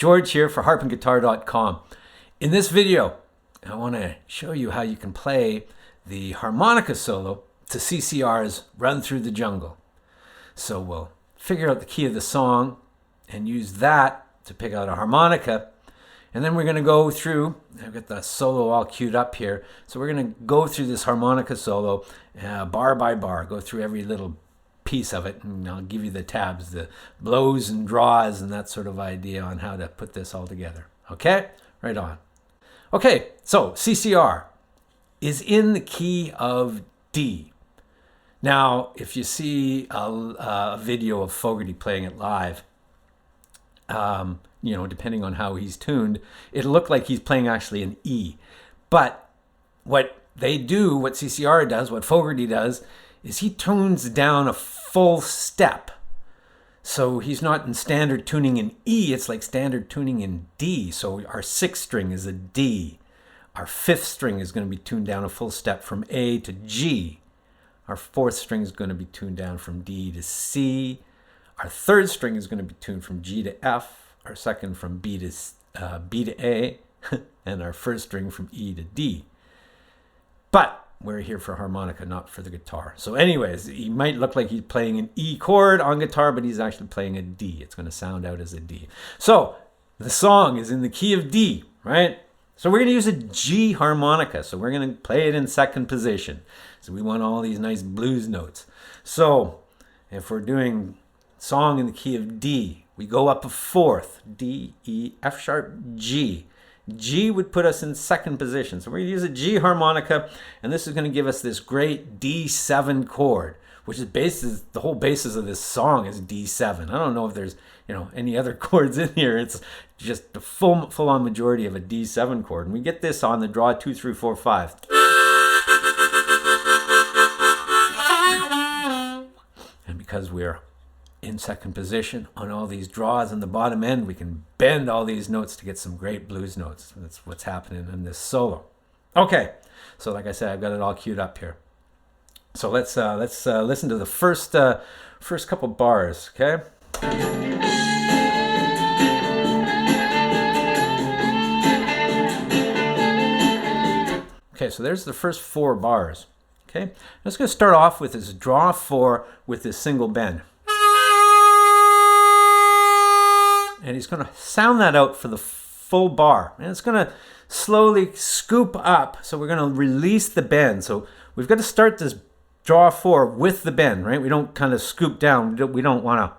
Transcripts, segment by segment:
George here for harpandguitar.com. In this video, I want to show you how you can play the harmonica solo to CCR's Run Through the Jungle. So we'll figure out the key of the song and use that to pick out a harmonica. And then we're going to go through, I've got the solo all queued up here, so we're going to go through this harmonica solo bar by bar, go through every little piece of it, and I'll give you the tabs, the blows and draws and that sort of idea on how to put this all together. Okay? Right on. Okay, so CCR is in the key of D. Now, if you see a video of Fogerty playing it live, depending on how he's tuned, it'll look like he's playing actually an E. But what they do, what CCR does, what Fogerty does, is he tunes down a full step. So he's not in standard tuning in E, it's like standard tuning in D. So our sixth string is a D. Our fifth string is going to be tuned down a full step from A to G. Our fourth string is going to be tuned down from D to C. Our third string is going to be tuned from G to F. Our second from B to A. And our first string from E to D. But we're here for harmonica, not for the guitar. So anyways, he might look like he's playing an E chord on guitar, but he's actually playing a D. It's going to sound out as a D. So the song is in the key of D, right? So we're going to use a G harmonica. So we're going to play it in second position. So we want all these nice blues notes. So if we're doing song in the key of D, we go up a fourth, D, E, F sharp, G. G would put us in second position. So we're going to use a G harmonica, and this is going to give us this great D7 chord, which is the whole basis of this song is D7. I don't know if there's any other chords in here. It's just the full-on majority of a D7 chord. And we get this on the draw 2, 3, 4, 5. And because we're in second position on all these draws in the bottom end, we can bend all these notes to get some great blues notes. That's what's happening in this solo. Okay, so like I said, I've got it all queued up here. So let's listen to the first couple bars. Okay. Okay, so there's the first 4 bars. Okay, I'm just going to start off with this draw 4 with this single bend. And he's going to sound that out for the full bar. And it's going to slowly scoop up. So we're going to release the bend. So we've got to start this draw 4 with the bend, right? We don't kind of scoop down. We don't want to.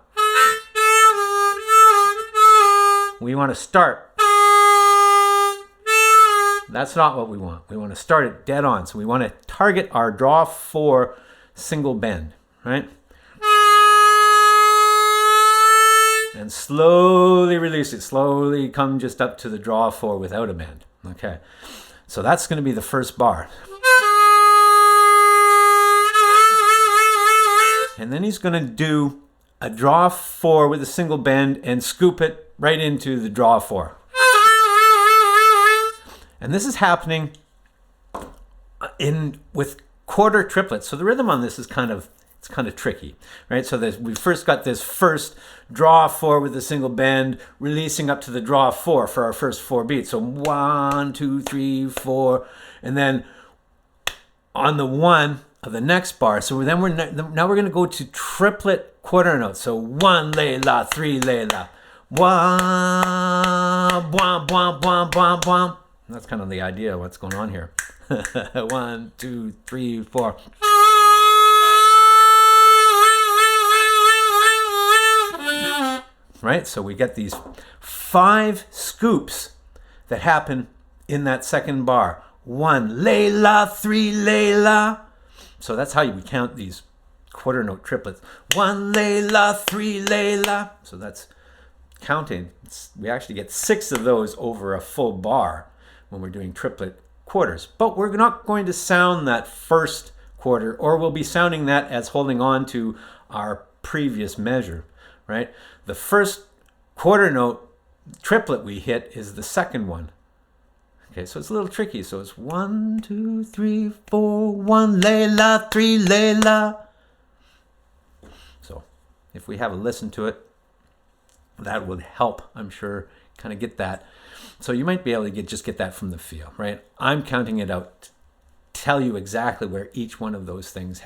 We want to start. That's not what we want. We want to start it dead on. So we want to target our draw 4 single bend, right? And slowly release it. Slowly come just up to the draw 4 without a bend. Okay. So that's going to be the first bar. And then he's going to do a draw 4 with a single bend and scoop it right into the draw 4. And this is happening with quarter triplets. So the rhythm on this is kind of tricky, right? So we first got this first draw 4 with a single bend, releasing up to the draw 4 for our first 4 beats. So 1, 2, 3, 4, and then on the 1 of the next bar. So now we're going to go to triplet quarter notes. So 1 lay la, 3 lay la, 1 bwam bwam bwam bwam bwam. That's kind of the idea of what's going on here. 1, 2, 3, 4. Right? So we get these 5 scoops that happen in that second bar. 1 lay la, 3 lay la. So that's how we count these quarter note triplets. 1 lay la, 3 lay la. So that's counting. We actually get 6 of those over a full bar when we're doing triplet quarters. But we're not going to sound that first quarter, or we'll be sounding that as holding on to our previous measure, right? The first quarter note triplet we hit is the second one. Okay, so it's a little tricky. So it's 1, 2, 3, 4, 1 lay la, 3 lay la. So if we have a listen to it, that would help, I'm sure, kind of get that. So you might be able to just get that from the feel, right? I'm counting it out to tell you exactly where each one of those things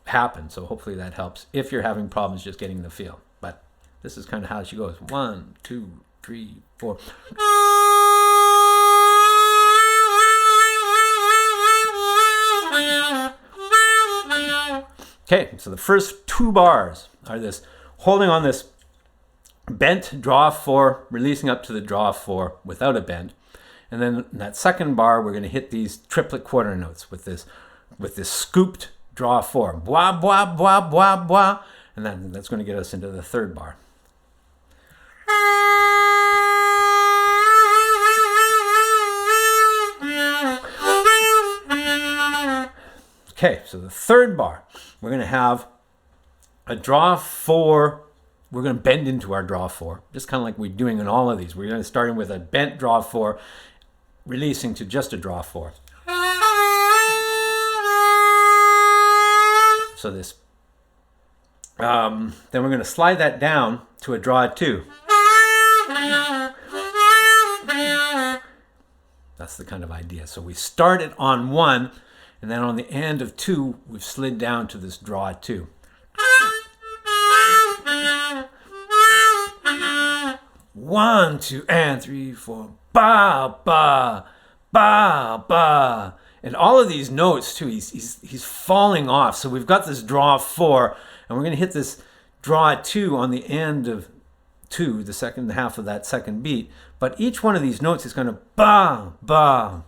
happen. So hopefully that helps if you're having problems just getting the feel. But this is kind of how she goes. 1, 2, 3, 4. Okay, so the first 2 bars are this holding on this bent draw 4, releasing up to the draw 4 without a bend. And then in that second bar, we're going to hit these triplet quarter notes with this scooped draw 4. Blah, blah, blah, blah, blah. And that's going to get us into the third bar. Okay, so the third bar, we're going to have a draw 4. We're going to bend into our draw 4, just kind of like we're doing in all of these. We're going to start with a bent draw 4, releasing to just a draw 4. So this, then we're going to slide that down to a draw 2. That's the kind of idea. So we start it on 1, and then on the end of 2, we've slid down to this draw 2. 1, 2, and 3, 4. Ba, ba, ba, ba. And all of these notes too, he's falling off. So we've got this draw 4, and we're going to hit this draw 2 on the end of 2, the second half of that second beat. But each one of these notes is going to ba, ba.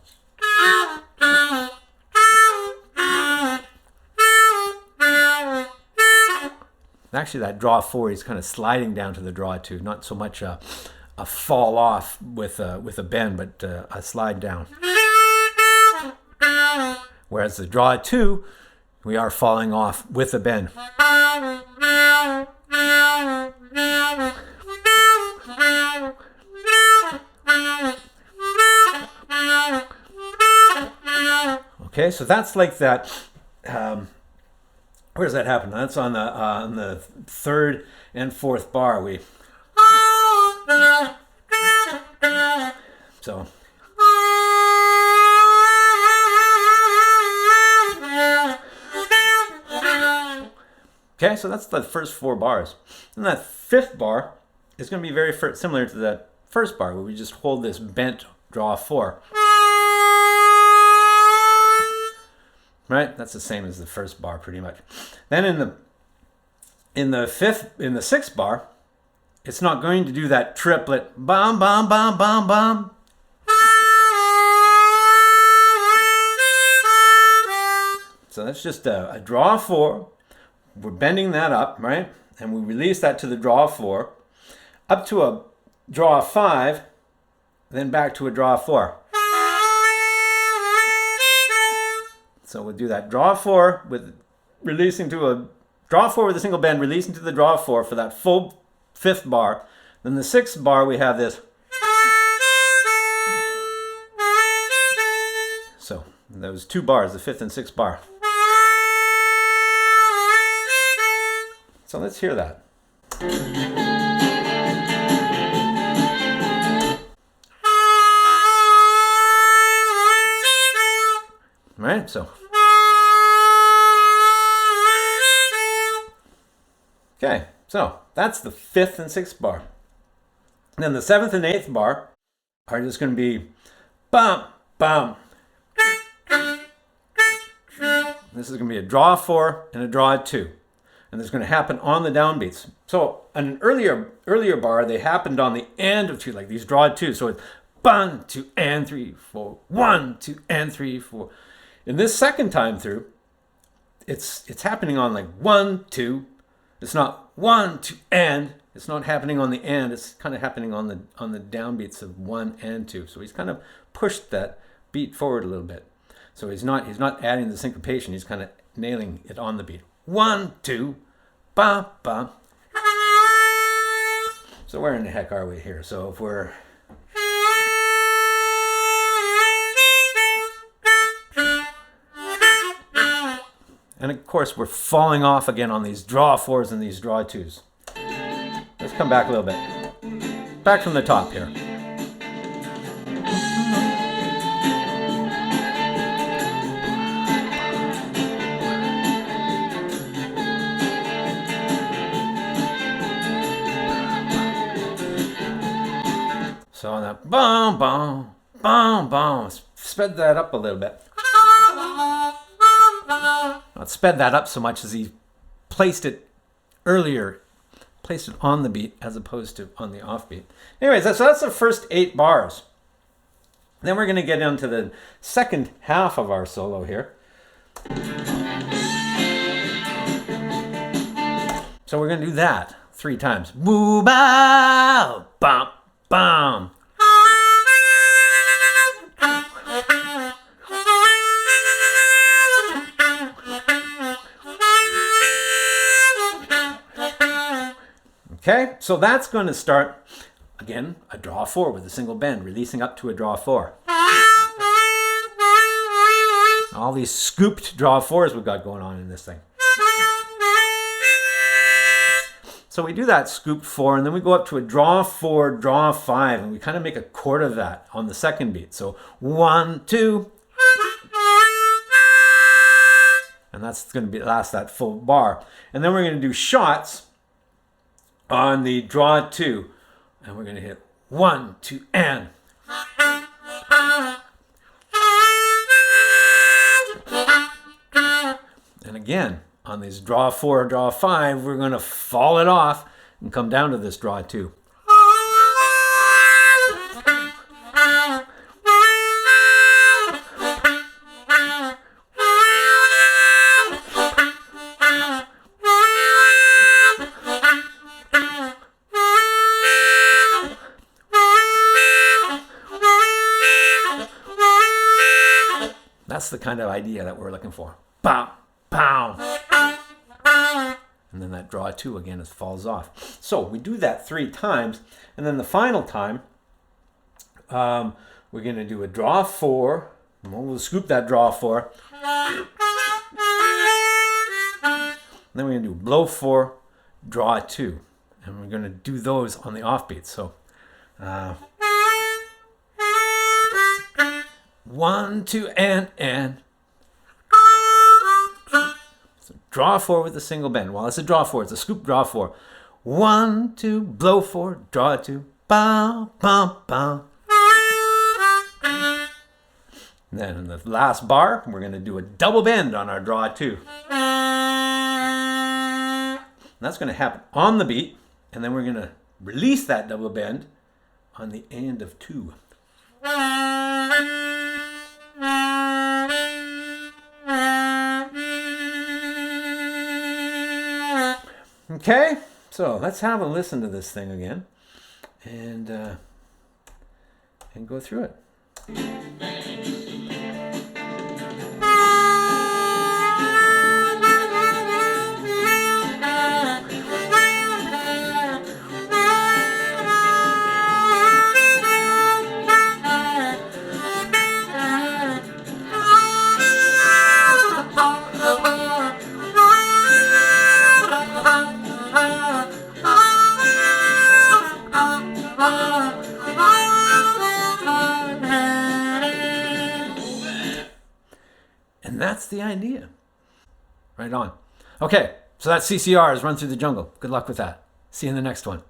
Actually, that draw 4 is kind of sliding down to the draw 2, not so much a fall off with a bend, but a slide down. Whereas the draw 2, we are falling off with a bend. Okay, so that's like that. Where does that happen? That's on the third and fourth bar. So. Okay, so that's the first 4 bars. And that 5th bar is going to be very similar to that first bar, where we just hold this bent draw 4. Right? That's the same as the first bar pretty much. Then in the 6th bar, it's not going to do that triplet bum bum bum bum bum. So that's just a draw 4. We're bending that up, right? And we release that to the draw 4, up to a draw 5, then back to a draw 4. So we'll do that draw 4 with releasing to a draw 4 with a single bend, releasing to the draw 4 for that full 5th bar. Then the 6th bar we have this. So those 2 bars, the 5th and 6th bar. So let's hear that. All right, so. Okay, so that's the 5th and 6th bar. And then the 7th and 8th bar are just going to be bum, bum. This is going to be a draw 4 and a draw 2. And this is going to happen on the downbeats. So an earlier bar, they happened on the end of 2, like these draw 2. So it's 1, 2, and 3, 4. 1, 2, and 3, 4. In this second time through, it's happening on like 1, 2. It's not 1, 2, and. It's not happening on the end. It's kind of happening on the downbeats of 1 and 2. So he's kind of pushed that beat forward a little bit. So he's not adding the syncopation. He's kind of nailing it on the beat. 1, 2, ba ba. So where in the heck are we here? So if we're and of course we're falling off again on these draw 4s and these draw 2s. Let's come back a little bit. Back from the top here. So on that boom, boom, boom, boom, sped that up a little bit. Not sped that up so much as he placed it earlier, placed it on the beat as opposed to on the offbeat. Anyways, so that's the first 8 bars. Then we're going to get into the second half of our solo here. So we're going to do that 3 times. Boo, bow, bum, bum. Okay, so that's going to start, again, a draw 4 with a single bend, releasing up to a draw 4. All these scooped draw 4s we've got going on in this thing. So we do that scooped 4, and then we go up to a draw 4, draw 5, and we kind of make a chord of that on the second beat. So 1, 2, and that's going to last that full bar. And then we're going to do shots on the draw 2, and we're going to hit 1, 2, and. And again, on these draw 4, draw 5, we're going to fall it off and come down to this draw 2. That's the kind of idea that we're looking for. Bow, bow. And then that draw 2 again falls off. So we do that 3 times, and then the final time we're going to do a draw 4. We'll scoop that draw 4. And then we're going to do blow 4, draw 2, and we're going to do those on the offbeat. So 1, 2, and. So draw 4 with a single bend. Well, it's a draw 4. It's a scoop draw 4. 1, 2, blow 4, draw 2. Bow, bow, bow. And then in the last bar, we're going to do a double bend on our draw 2. And that's going to happen on the beat. And then we're going to release that double bend on the end of 2. Okay, so let's have a listen to this thing again and go through it. And that's the idea. Right on. Okay, so that's CCR's Run Through the Jungle. Good luck with that. See you in the next one.